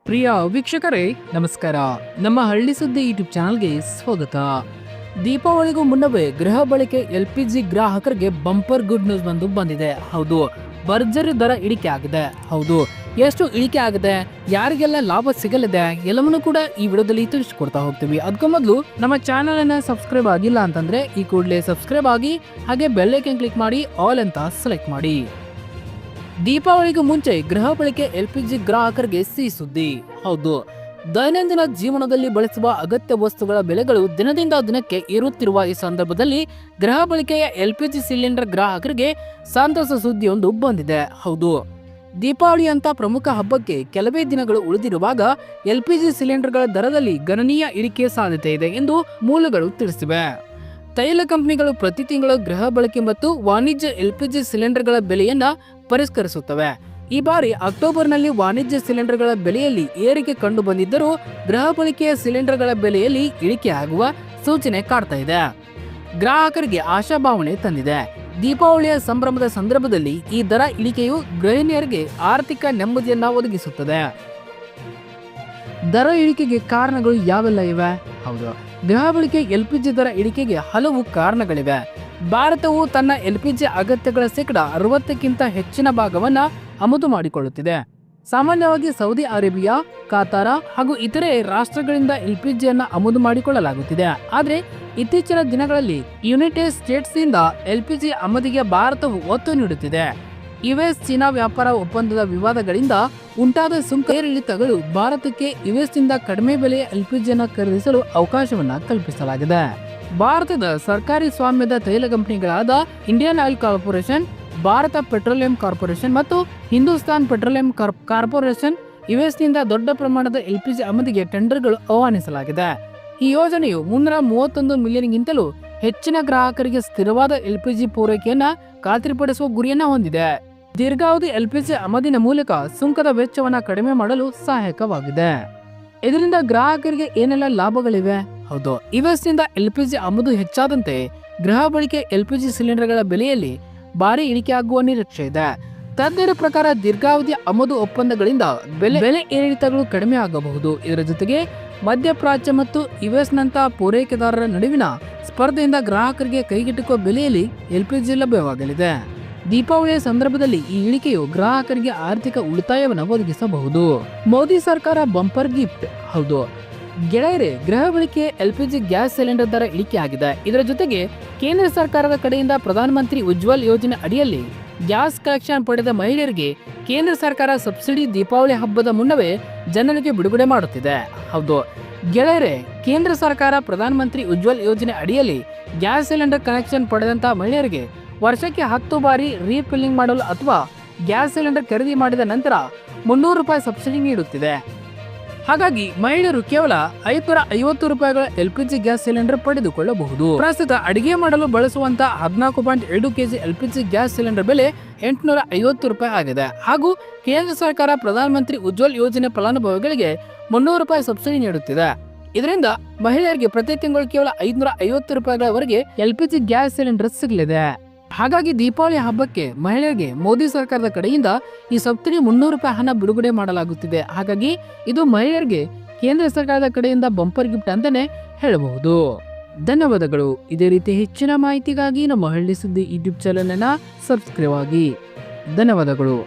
ಪ್ರಿಯ ವೀಕ್ಷಕರೇ ನಮಸ್ಕಾರ. ನಮ್ಮ ಹಳ್ಳಿ ಸುದ್ದಿ ಯೂಟ್ಯೂಬ್ ಚಾನಲ್ಗೆ ಸ್ವಾಗತ. ದೀಪಾವಳಿಗೂ ಮುನ್ನವೇ ಗೃಹ ಬಳಕೆ LPG ಗ್ರಾಹಕರಿಗೆ ಬಂಪರ್ ಗುಡ್ ನ್ಯೂಸ್ ಬಂದಿದೆ. ಹೌದು, ಭರ್ಜರಿ ದರ ಇಳಿಕೆ ಆಗಿದೆ. ಹೌದು, ಎಷ್ಟು ಇಳಿಕೆ ಆಗಿದೆ, ಯಾರಿಗೆಲ್ಲ ಲಾಭ ಸಿಗಲಿದೆ ಎಲ್ಲವನ್ನೂ ಕೂಡ ಈ ವಿಡಿಯೋದಲ್ಲಿ ತಿಳಿಸಿಕೊಡ್ತಾ ಹೋಗ್ತೀವಿ. ಅದಕ್ಕೂ ಮೊದಲು ನಮ್ಮ ಚಾನಲ್ ಅನ್ನ ಸಬ್ಸ್ಕ್ರೈಬ್ ಆಗಿಲ್ಲ ಅಂತಂದ್ರೆ ಈ ಕೂಡಲೇ ಸಬ್ಸ್ಕ್ರೈಬ್ ಆಗಿ, ಹಾಗೆ ಬೆಲ್ ಐಕಾನ್ ಕ್ಲಿಕ್ ಮಾಡಿ ಆಲ್ ಅಂತ ಸೆಲೆಕ್ಟ್ ಮಾಡಿ. ದೀಪಾವಳಿಗೂ ಮುಂಚೆ ಗೃಹ ಬಳಕೆ LPG ಗ್ರಾಹಕರಿಗೆ ಸಿಹಿ ಸುದ್ದಿ. ಹೌದು, ದೈನಂದಿನ ಜೀವನದಲ್ಲಿ ಬಳಸುವ ಅಗತ್ಯ ವಸ್ತುಗಳ ಬೆಲೆಗಳು ದಿನದಿಂದ ದಿನಕ್ಕೆ ಏರುತ್ತಿರುವ ಈ ಸಂದರ್ಭದಲ್ಲಿ ಗೃಹ ಬಳಕೆಯ LPG ಸಿಲಿಂಡರ್ ಗ್ರಾಹಕರಿಗೆ ಸಂತಸ ಸುದ್ದಿಯೊಂದು ಬಂದಿದೆ. ಹೌದು, ದೀಪಾವಳಿ ಅಂತ ಪ್ರಮುಖ ಹಬ್ಬಕ್ಕೆ ಕೆಲವೇ ದಿನಗಳು ಉಳಿದಿರುವಾಗ LPG ಸಿಲಿಂಡರ್ಗಳ ದರದಲ್ಲಿ ಗಣನೀಯ ಇಳಿಕೆ ಸಾಧ್ಯತೆ ಇದೆ ಎಂದು ಮೂಲಗಳು ತಿಳಿಸಿವೆ. ತೈಲ ಕಂಪನಿಗಳು ಪ್ರತಿ ತಿಂಗಳು ಗೃಹ ಬಳಕೆ ಮತ್ತು ವಾಣಿಜ್ಯ LPG ಸಿಲಿಂಡರ್ಗಳ ಬೆಲೆಯನ್ನ ಪರಿಷ್ಕರಿಸುತ್ತವೆ. ಈ ಬಾರಿ ಅಕ್ಟೋಬರ್ನಲ್ಲಿ ವಾಣಿಜ್ಯ ಸಿಲಿಂಡರ್ಗಳ ಬೆಲೆಯಲ್ಲಿ ಏರಿಕೆ ಕಂಡು ಬಂದಿದ್ದರೂ ಗೃಹ ಬಳಕೆಯ ಸಿಲಿಂಡರ್ಗಳ ಬೆಲೆಯಲ್ಲಿ ಇಳಿಕೆ ಆಗುವ ಸೂಚನೆ ಕಾಡ್ತಾ ಇದೆ. ಗ್ರಾಹಕರಿಗೆ ಆಶಾಭಾವನೆ ತಂದಿದೆ. ದೀಪಾವಳಿಯ ಸಂಭ್ರಮದ ಸಂದರ್ಭದಲ್ಲಿ ಈ ದರ ಇಳಿಕೆಯು ಗೃಹಿಣಿಯರಿಗೆ ಆರ್ಥಿಕ ನೆಮ್ಮದಿಯನ್ನ ಒದಗಿಸುತ್ತದೆ. ದರ ಇಳಿಕೆಗೆ ಕಾರಣಗಳು ಯಾವೆಲ್ಲ ಇವೆ? ಹೌದು, ಗೃಹ ಬಳಕೆ LPG ದರ ಇಳಿಕೆಗೆ ಹಲವು ಕಾರಣಗಳಿವೆ. ಭಾರತವು ತನ್ನ LPG ಅಗತ್ಯಗಳ ಶೇಕಡ 60ಕ್ಕಿಂತ ಹೆಚ್ಚಿನ ಭಾಗವನ್ನ ಆಮದು ಮಾಡಿಕೊಳ್ಳುತ್ತಿದೆ. ಸಾಮಾನ್ಯವಾಗಿ ಸೌದಿ ಅರೇಬಿಯಾ, ಕಾತಾರ ಹಾಗೂ ಇತರೆ ರಾಷ್ಟ್ರಗಳಿಂದ LPG ಅನ್ನ ಆಮದು ಮಾಡಿಕೊಳ್ಳಲಾಗುತ್ತಿದೆ. ಆದರೆ ಇತ್ತೀಚಿನ ದಿನಗಳಲ್ಲಿ ಯುನೈಟೆಡ್ ಸ್ಟೇಟ್ಸ್ ಇಂದ LPG ಆಮದಿಗೆ ಭಾರತವು ಒತ್ತು ನೀಡುತ್ತಿದೆ. US ಚೀನಾ ವ್ಯಾಪಾರ ಒಪ್ಪಂದದ ವಿವಾದಗಳಿಂದ ಉಂಟಾದ ಸುಂಕ ಏರಿಳಿತಗಳು ಭಾರತಕ್ಕೆ US ಇಂದ ಕಡಿಮೆ ಬೆಲೆಯ LPG ಅನ್ನು ಖರೀದಿಸಲು ಅವಕಾಶವನ್ನ ಕಲ್ಪಿಸಲಾಗಿದೆ. ಭಾರತದ ಸರ್ಕಾರಿ ಸ್ವಾಮ್ಯದ ತೈಲ ಕಂಪನಿಗಳಾದ Indian oil corporation, Bharat petroleum corporation ಮತ್ತು ಹಿಂದೂಸ್ತಾನ್ ಪೆಟ್ರೋಲಿಯಂ ಕಾರ್ಪೊರೇಷನ್ US ನಿಂದ ದೊಡ್ಡ ಪ್ರಮಾಣದ LPG ಆಮದಿಗೆ ಟೆಂಡರ್ಗಳು ಆಹ್ವಾನಿಸಲಾಗಿದೆ. ಈ ಯೋಜನೆಯು 331 ಮಿಲಿಯನ್ಗಿಂತಲೂ ಹೆಚ್ಚಿನ ಗ್ರಾಹಕರಿಗೆ ಸ್ಥಿರವಾದ LPG ಪೂರೈಕೆಯನ್ನ ಖಾತ್ರಿಪಡಿಸುವ ಗುರಿಯನ್ನ ಹೊಂದಿದೆ. ದೀರ್ಘಾವಧಿ LPG ಆಮದಿನ ಮೂಲಕ ಸುಂಕದ ವೆಚ್ಚವನ್ನ ಕಡಿಮೆ ಮಾಡಲು ಸಹಾಯಕವಾಗಿದೆ. ಇದರಿಂದ ಗ್ರಾಹಕರಿಗೆ ಏನೆಲ್ಲ ಲಾಭಗಳಿವೆ? ಹೌದು, US ನಿಂದ LPG ಆಮದು ಹೆಚ್ಚಾದಂತೆ ಗೃಹ ಬಳಕೆ LPG ಸಿಲಿಂಡರ್ಗಳ ಬೆಲೆಯಲ್ಲಿ ಭಾರಿ ಇಳಿಕೆ ಆಗುವ ನಿರೀಕ್ಷೆ ಇದೆ. ತಜ್ಞರ ಪ್ರಕಾರ ದೀರ್ಘಾವಧಿ ಆಮದು ಒಪ್ಪಂದಗಳಿಂದ ಬೆಲೆ ಏರಿಳಿತಗಳು ಕಡಿಮೆ ಆಗಬಹುದು. ಇದರ ಜೊತೆಗೆ ಮಧ್ಯಪ್ರಾಚ್ಯ ಮತ್ತು US ನಂತಹ ಪೂರೈಕೆದಾರರ ನಡುವಿನ ಸ್ಪರ್ಧೆಯಿಂದ ಗ್ರಾಹಕರಿಗೆ ಕೈಗೆಟುಕುವ ಬೆಲೆಯಲ್ಲಿ LPG ಲಭ್ಯವಾಗಲಿದೆ. ದೀಪಾವಳಿಯ ಸಂದರ್ಭದಲ್ಲಿ ಈ ಇಳಿಕೆಯು ಗ್ರಾಹಕರಿಗೆ ಆರ್ಥಿಕ ಉಳಿತಾಯವನ್ನು ಒದಗಿಸಬಹುದು. ಮೋದಿ ಸರ್ಕಾರ ಬಂಪರ್ ಗಿಫ್ಟ್. ಹೌದು ಗೆಳೆಯರೇ, ಗೃಹ ಬಳಕೆ LPG ಗ್ಯಾಸ್ ಸಿಲಿಂಡರ್ ದರ ಇಳಿಕೆ ಆಗಿದೆ. ಇದರ ಜೊತೆಗೆ ಕೇಂದ್ರ ಸರ್ಕಾರದ ಕಡೆಯಿಂದ ಪ್ರಧಾನಮಂತ್ರಿ ಉಜ್ವಲ್ ಯೋಜನೆ ಅಡಿಯಲ್ಲಿ ಗ್ಯಾಸ್ ಕನೆಕ್ಷನ್ ಪಡೆದ ಮಹಿಳೆಯರಿಗೆ ಕೇಂದ್ರ ಸರ್ಕಾರ ಸಬ್ಸಿಡಿ ದೀಪಾವಳಿ ಹಬ್ಬದ ಮುನ್ನವೇ ಜನರಿಗೆ ಬಿಡುಗಡೆ ಮಾಡುತ್ತಿದೆ. ಹೌದು ಗೆಳೆಯರೇ, ಕೇಂದ್ರ ಸರ್ಕಾರ ಪ್ರಧಾನಮಂತ್ರಿ ಉಜ್ವಲ್ ಯೋಜನೆ ಅಡಿಯಲ್ಲಿ ಗ್ಯಾಸ್ ಸಿಲಿಂಡರ್ ಕನೆಕ್ಷನ್ ಪಡೆದಂತಹ ಮಹಿಳೆಯರಿಗೆ ವರ್ಷಕ್ಕೆ 10 ಬಾರಿ ರೀಫಿಲ್ಲಿಂಗ್ ಮಾಡಲು ಅಥವಾ ಗ್ಯಾಸ್ ಸಿಲಿಂಡರ್ ಖರೀದಿ ಮಾಡಿದ ನಂತರ 300 ರೂಪಾಯಿ ಸಬ್ಸಿಡಿ ನೀಡುತ್ತಿದೆ. ಹಾಗಾಗಿ ಮಹಿಳೆಯರು ಕೇವಲ 550 ರೂಪಾಯಿಗಳ LPG ಗ್ಯಾಸ್ ಸಿಲಿಂಡರ್ ಪಡೆದುಕೊಳ್ಳಬಹುದು. ಪ್ರಸ್ತುತ ಅಡಿಗೆ ಮಾಡಲು ಬಳಸುವಂತಹ 14.2 kg LPG ಗ್ಯಾಸ್ ಸಿಲಿಂಡರ್ ಬೆಲೆ 850 ರೂಪಾಯಿ ಆಗಿದೆ. ಹಾಗೂ ಕೇಂದ್ರ ಸರ್ಕಾರ ಪ್ರಧಾನಮಂತ್ರಿ ಉಜ್ವಲ್ ಯೋಜನೆ ಫಲಾನುಭವಿಗಳಿಗೆ 300 ರೂಪಾಯಿ ಸಬ್ಸಿಡಿ ನೀಡುತ್ತಿದೆ. ಇದರಿಂದ ಮಹಿಳೆಯರಿಗೆ ಪ್ರತಿ ತಿಂಗಳು ಕೇವಲ 550 ರೂಪಾಯಿಗಳವರೆಗೆ LPG ಗ್ಯಾಸ್ ಸಿಲಿಂಡರ್ ಸಿಗಲಿದೆ. ಹಾಗಾಗಿ ದೀಪಾವಳಿ ಹಬ್ಬಕ್ಕೆ ಮಹಿಳೆಯರಿಗೆ ಮೋದಿ ಸರ್ಕಾರದ ಕಡೆಯಿಂದ ಈ ಸಬ್ಸಿಡಿ 300 ರೂಪಾಯಿ ಹಣ ಬಿಡುಗಡೆ ಮಾಡಲಾಗುತ್ತಿದೆ. ಹಾಗಾಗಿ ಇದು ಮಹಿಳೆಯರಿಗೆ ಕೇಂದ್ರ ಸರ್ಕಾರದ ಕಡೆಯಿಂದ ಬಂಪರ್ ಗಿಫ್ಟ್ ಅಂತಾನೆ ಹೇಳಬಹುದು. ಧನ್ಯವಾದಗಳು. ಇದೇ ರೀತಿ ಹೆಚ್ಚಿನ ಮಾಹಿತಿಗಾಗಿ ನಮ್ಮ ಹಳ್ಳಿ ಸುದ್ದಿ ಯೂಟ್ಯೂಬ್ ಚಾನೆಲ್ ಅನ್ನ ಸಬ್ಸ್ಕ್ರೈಬ್ ಆಗಿ. ಧನ್ಯವಾದಗಳು.